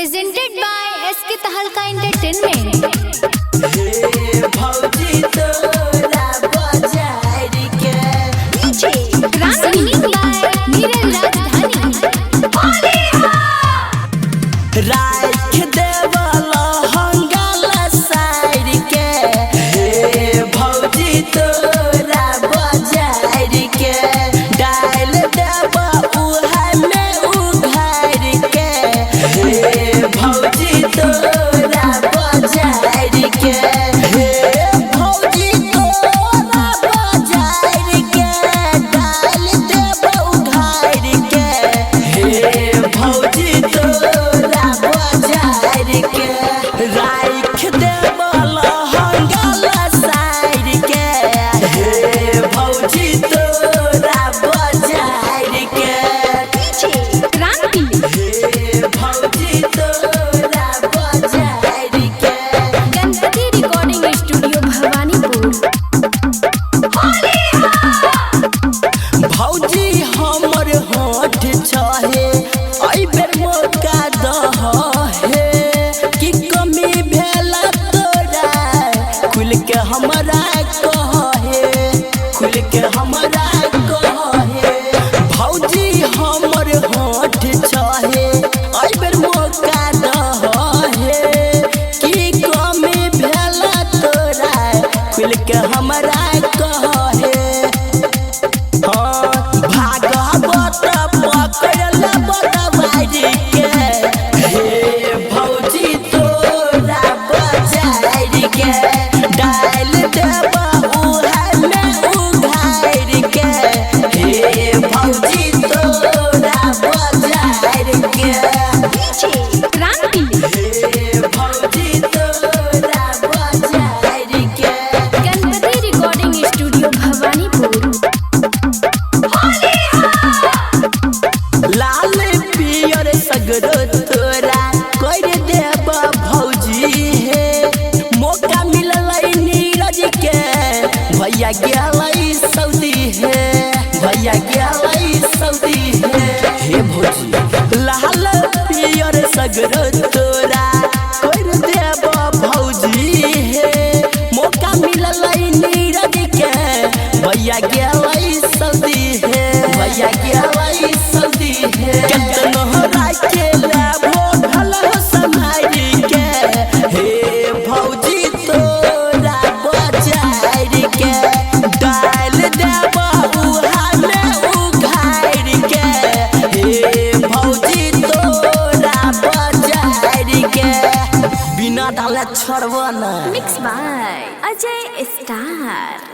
Presented by SK Tahalka Entertainment. हे भौजी तोरा बाजार के DJ Maithili Niraj राख देवला हंगाला साइड के हे भौजी तोरा बाजार के डाल देबा उहाय में उघार के हे भौजी तोरा बाजार के हे भौजी तोरा बाजार के डाल देबा उघार के हे भौजी तोरा बाजार के राख देबला हंगाला साइड के हे भौजी तोरा बाजार के हे भौजी तोरा बाजार के Ganpati Recording Studio Bhawanipur. भौजी हमर होठ छहे आई बेर मौका दहे कि कमी भेला तोरा खुल के हमरा कहे खुल के हमरा कहे भौजी हमर होठ छहे आई बेर मौका दहे कि कमी भेला तोरा खुल के हमरा कहे भागवत पकड़ल बदवारी के हे भौजी तोरा बाजार के डाल देबा उहाय में उघार के हे भौजी तोरा बाजार के हे भौजी तोरा बाजार के Ganpati Recording Studio Bhawanipur. लाल पियर सगरो तोरा कर देबा भौजी हे मौका मिललै नीरज के भैया गेलै सऊदी हे भैया गेलै सऊदी हे भौजी लाल पियर सगरो तोरा कर देबा भौजी हे मौका मिललै नीरज के भैया गेलै सऊदी हे भैया गेलै सऊदी हे केतनो राखे लेबो भलो समारी के हे भौजी तोरा बाजार के डाल देबा उहाय में उघार के हे भौजी तोरा बाजार के बिना डाले छोड़बो ना Mixed by Ajay Star.